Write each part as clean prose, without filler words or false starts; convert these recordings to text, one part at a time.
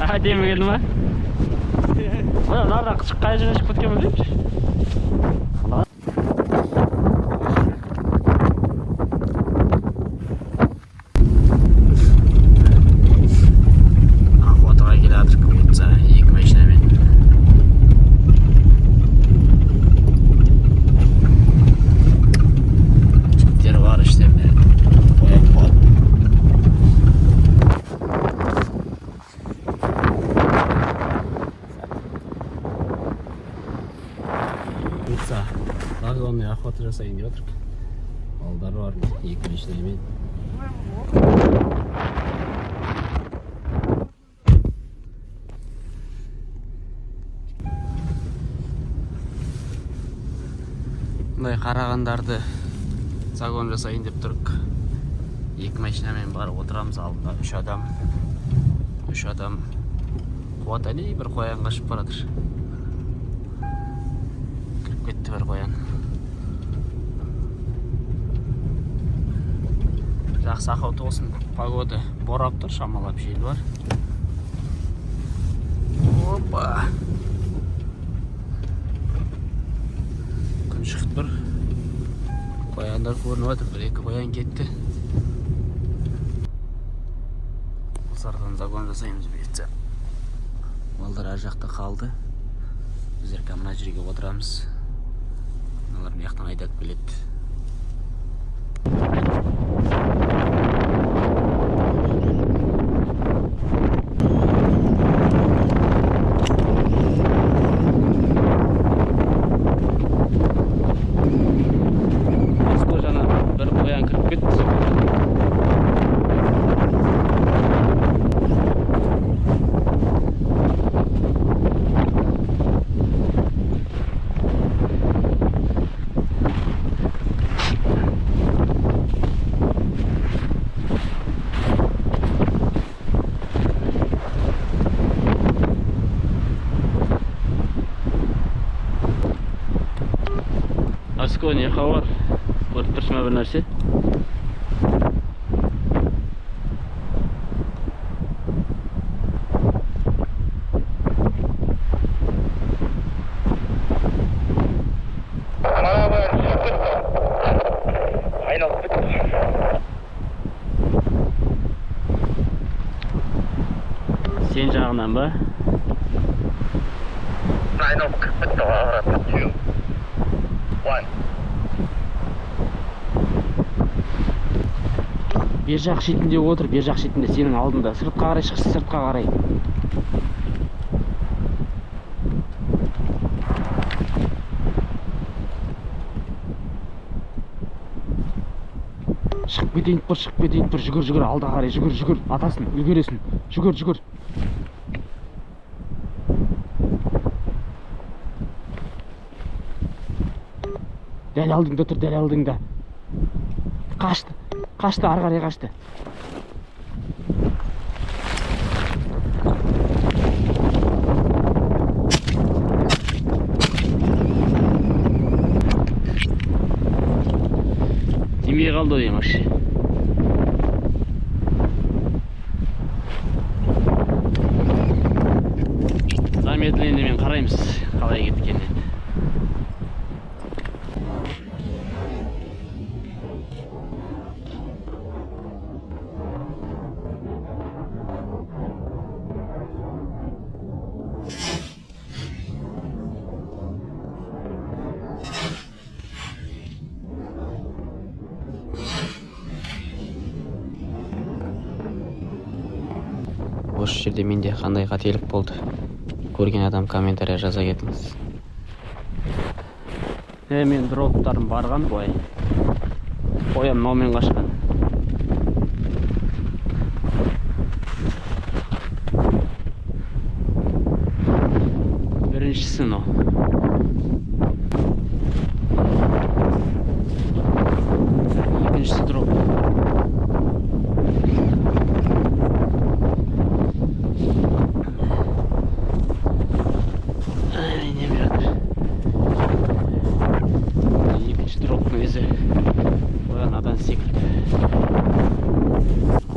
Әдемі келді ма? Нарда қышық қай жерден шығып кеткен білеймші? Охотаға келе жатырық бұйыртса, екі машинамен. Жігіттер бар іштемде. Қоян болады. Бұйыртса, вагонный охота жасайын деп жатырық. Балдар бар, екі машинамен. Бұндай қарағандарды загон жасайын деп тұрық. Екі машинамен барып отырамыз, алдында үш адам. Қуат әлі бір қоян қашып баратыр. Кіріп кетті бір қоян. Жақсы ақауты болсын. Погода борап тұр, шамалап жел бар. Опа! Күн шығып тұр. Қояндар көрініп жатыр, бір-екі қоян кетті. Осардан загон жасаймыз бұйыртса. Балдар ар жақта қалды. Біздер мына жерге отырамыз. Олар мына жақтан айдап келеді. Бір қоян кіріп кетті. Аско, не хабар? Көріп тұрсың ба бір нәрсе? Айналып кетті. Сен жағынан ба? Айналып кетті. Бер жақ шетінде отыр, бер жақ шетінде сенің алдында. Сыртқа қарай шықшы, сыртқа қарай. Шығып кетейін тұр, жүгір, алда қарай, жүгір, атасын, үлгересін, жүгір. Дәл алдыңда тұр, дәл алдыңда. Қашты, ары қарай қашты. Тимей қалды дейм вообще. Замедленімен қараймыз, қалай кеткенін. Осы жерде менде қандай қателік болды? Көрген адам комментария жаза кетіңіз. Мен дроптарым барған бой. Қоян мынаумен қашқан. Біріншісі мынау. Екіншісі дроп.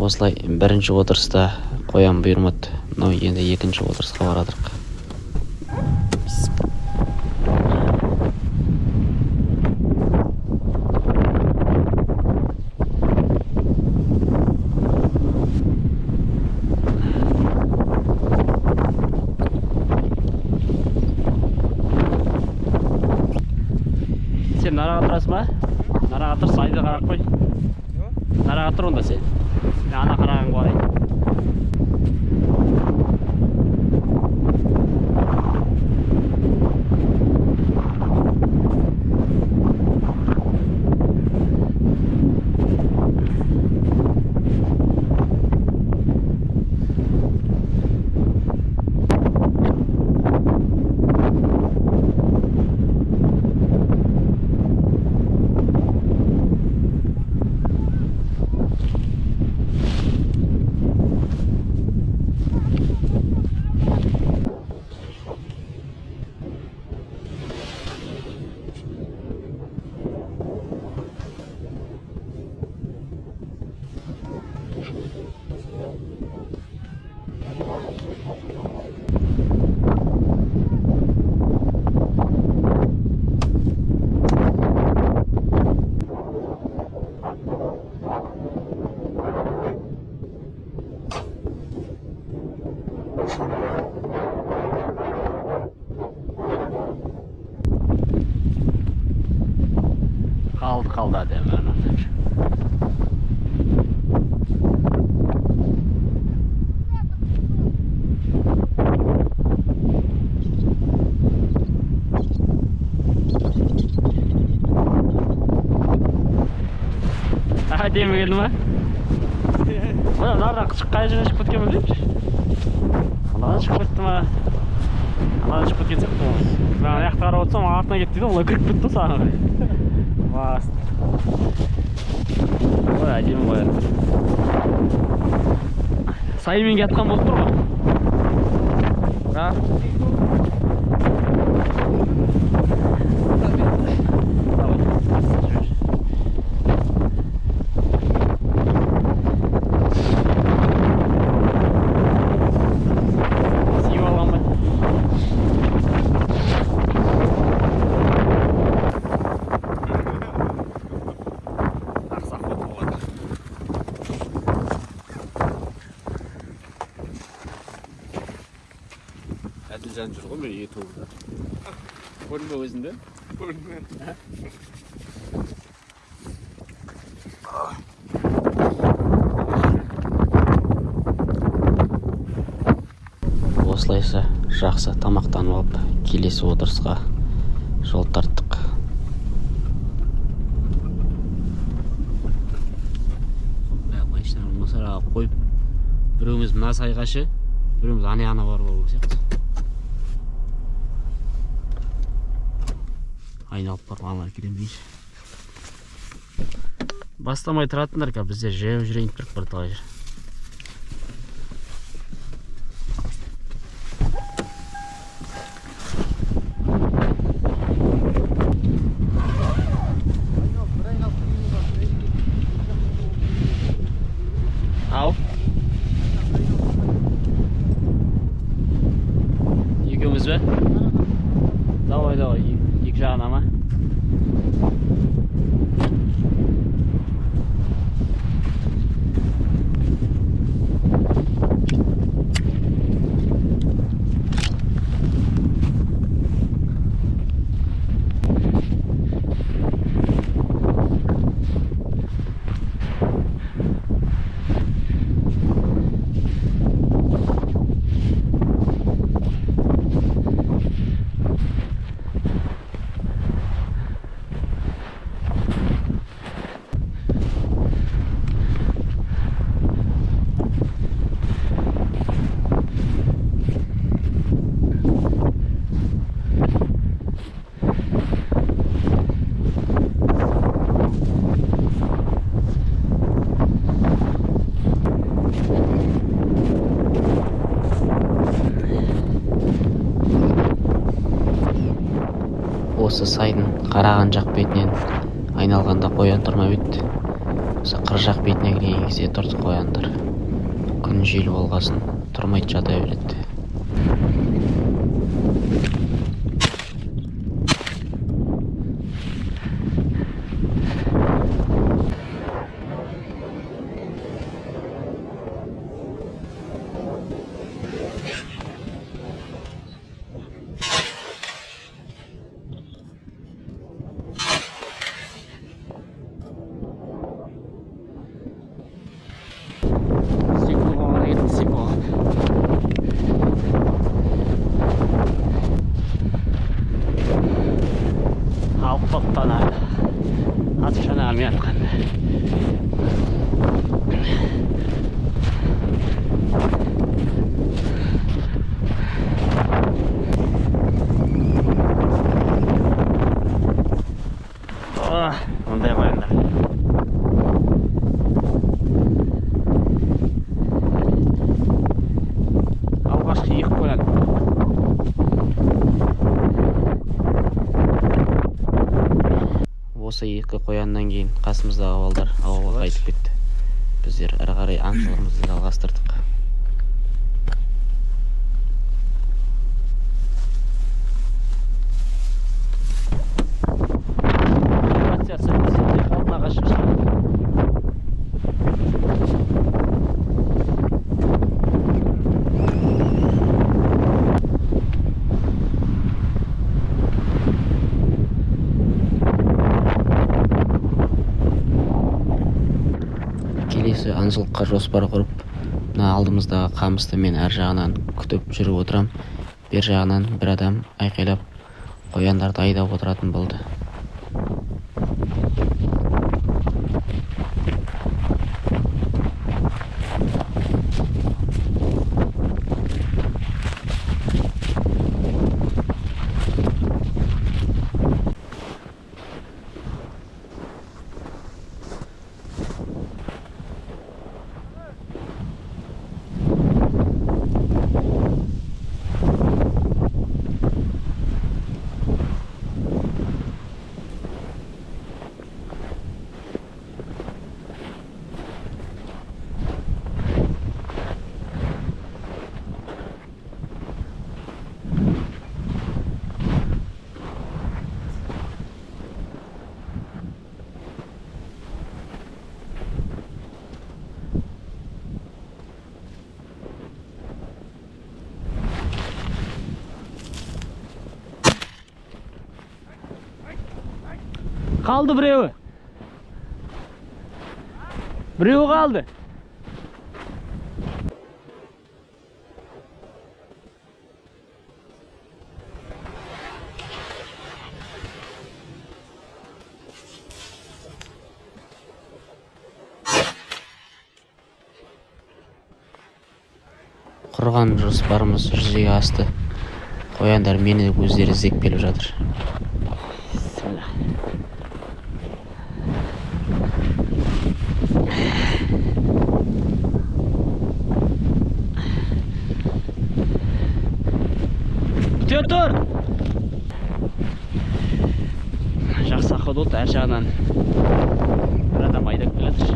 Осылай бірінші отырыста қоян бұйырмады. мынау енді екінші отырысқа барадық. Сен нараға тұрасың ба? Нараға тұр, сайды қарап қой. Нараға тұр онда сен. Мен ана қараған қойайын. Kaldı hadi hemen. Hadi mi geldi mi? Bana nereden çıkıp çıkıp ketken bileymiş? Anadan çıkıp kettim ha. Anadan çıkıp ketsek de olmaz. Ben ayakta qarab otsam артына кетті олар кіріп кетті саған. Басты. Ой, әдемі ғой. Саймен жатқан болып тұр ғой. А? Әділжан жүр ғой мен ютубыда. Көрінбе өзінде? Көрінбе. Осылайша жақсы тамақтанып алып, келесі отырысқа жол тарттық. Машинаның мұсыраға қойып, біреуіміз мына сайғашы, біреуіміз ана бар болу сияқты. Айналып барып аналар келем дейші. Бастамай тұратындар ка біздер жаяу жүрейін тұрып бір талай жер. Ау. Екеуміз бе? Давай. Екі жағына ма? Осы сайдың қараған жақ бетінен айналғанда қоян тұрмап еді. Осы қыр жақ бетіне келген кезде тұрды қояндар. Күн жел болғасын. тұрмайды, жата береді. Мындай қойыңдар. Алғашқы екі қоян. Осы екі қояннан кейін қасымыздағы балдар ауылға қайтып кетті. Біздер әрі қарай аңшылығымызды жалғастырдық. Келесі аңшылыққа жоспар құрып, мына алдымыздағы қамысты мен әр жағынан күтіп жүріп отырам. Бер жағынан бір адам айқайлап қояндарды айдап отыратын болды. Қалды біреуі. Біреуі қалды. Құрған жоспарымыз жүзеге асты. Қояндар мені өздері іздеп келіп жатыр. Күте тұр! Жақсы ақылды от, әр жағынан бір адам айдап келеді.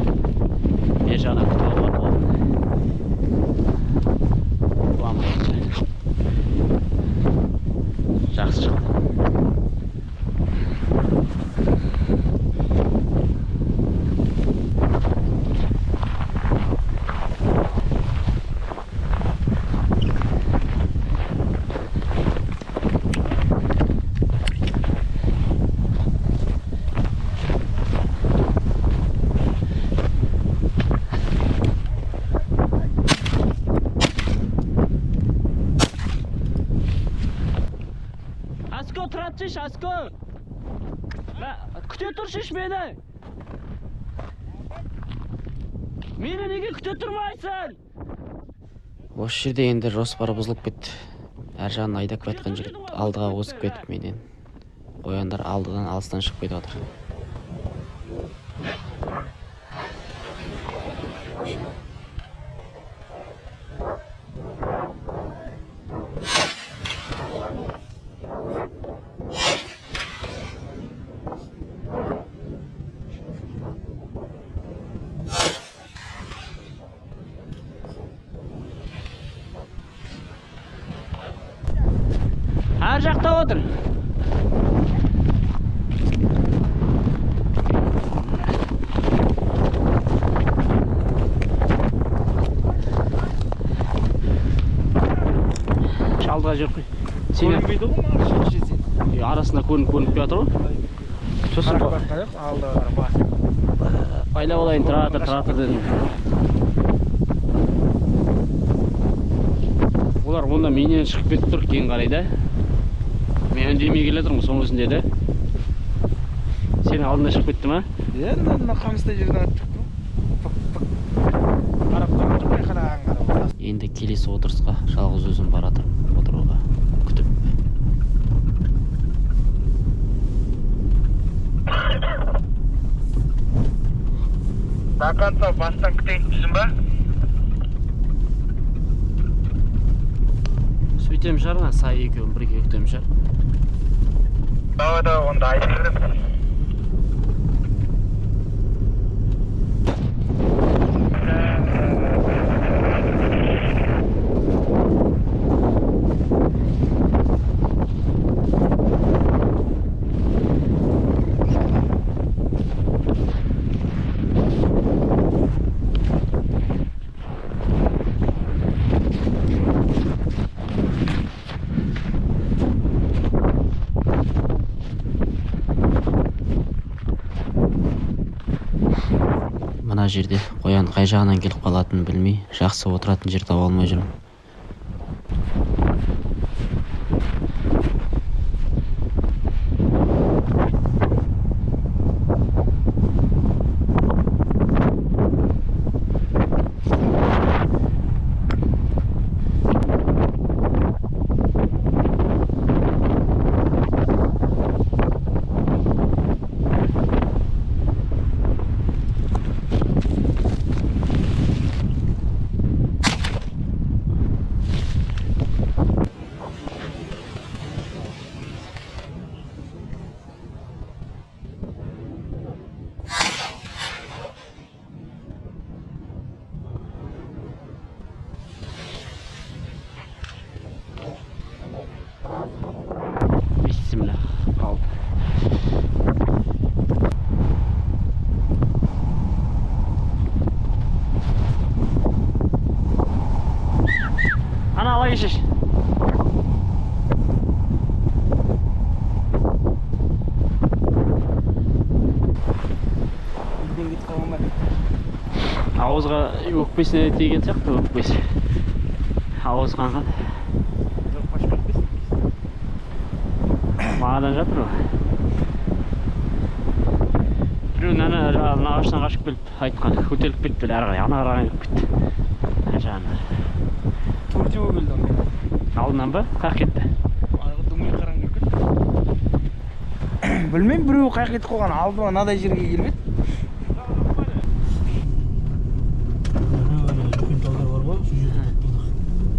Бер жағынан күтіп алып болды. Жақсы шықты. Аско! Күте тұршыш мені! Мені неге күте тұрмайсың? Осы жерде енді жоспары бұзылып кетті. Әр жағын айдап кеткен жігіт алдыға озып кетіп менен. Қояндар алдыдан алыстан шығып кетіп отыр. жақта отыр. Алдыға жүріп қой. Көрінбейді ғой маған үшінші сен. Арасында көрініп жатыр ғой. Сосын Қарақатқа жоқ, алдыға қарап бас. Байлап алайын, тұратыр дедім. Олар онда менен шығып кетіп тұр, кейін қарай да. Мен үндемей келе тұрмын, соның өзінде де. Сенің алдында шығып кетті ма? Мына қамыстай жерден аттық тұр. Қарап тұрған жоқ, қараған қарап. Енді келесі отырысқа жалғыз өзім баратырмын отыруға, күтіп. До конца бастан күтейін дейсің ба? Сөйтем шығар, сай екеуін бірге күтем шығар. Давай, онда айтып берем. Мына жерде қоян қай жағынан келіп қалатынын білмей, жақсы отыратын жер таба алмай жүрмін. Bismillah. Al. Ana ala geçiş. Үйден кетіп қалған ба? Ауызға өкпесіне тиген сияқты өкпесі. Ауыз қанған. Жоқ, қашып кетпесін. Мағадан жатыр ғой. Біреу ана ағаштан қашып келіп айтқан, көтеріліп кетті, әрі қарай ана қараған келіп кетті. Жағына. Төртеу келді онда. Алдынан ба? Қақ кетті. Арғы дүңгей қараң келіп кетті. Білмеймін, біреу қай кетіп қойған, алдыма мынадай жерге келмеді. Үлкен талдар бар ма? Сол жерде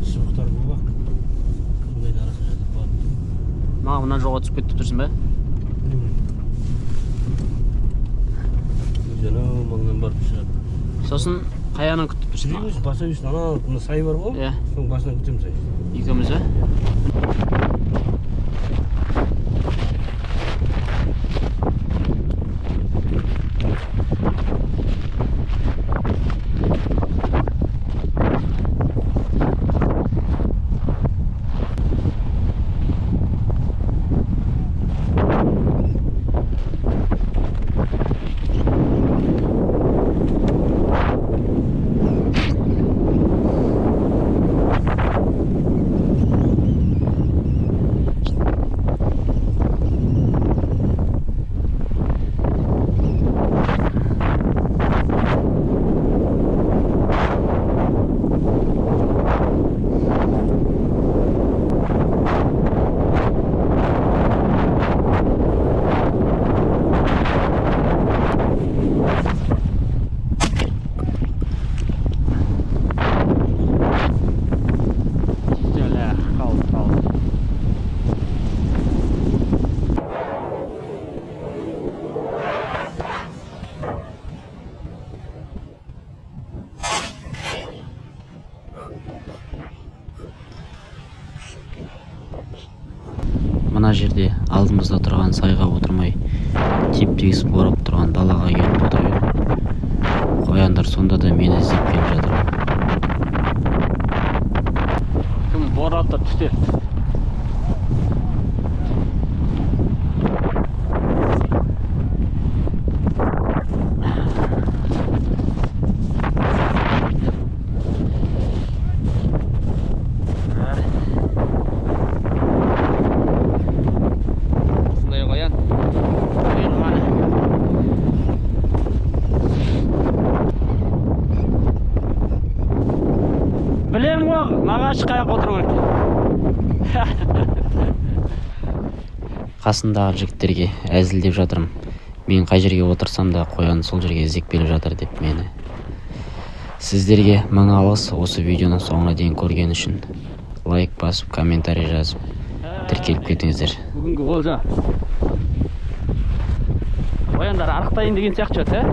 шыбықтар бар ма? Сондайда арасында жатып қалады. Маған мына жолға түсіп кетті тұрсың ба? Жаңа маңнан барып шығады. Сосын қаяның күтіп тұрсың ба? Жүрейміз, баса берсін. Ана сай бар ғой? Иә. Соның басынан күтеміз сай. Екеуміз ба? ана жерде алдымызда тұрған сайға отырмай теп-тегіс борап тұрған далаға келіп отырып едім. Қояндар сонда да мені іздеп келіп жатыр. Кім бораттар түсте? Білем ғой, нағашы қаяқ отыру керек. Қасындағы жігіттерге әзілдеп жатырмын. Мен қай жерге отырсам да қоян сол жерге іздеп келіп жатыр деп мені. Сіздерге мың алғыс осы видеоны соңына дейін көрген үшін. Лайк басып, комментарий жазып, тіркеліп кетіңіздер. Бүгінгі олжа. Қояндар арықтайын деген сияқты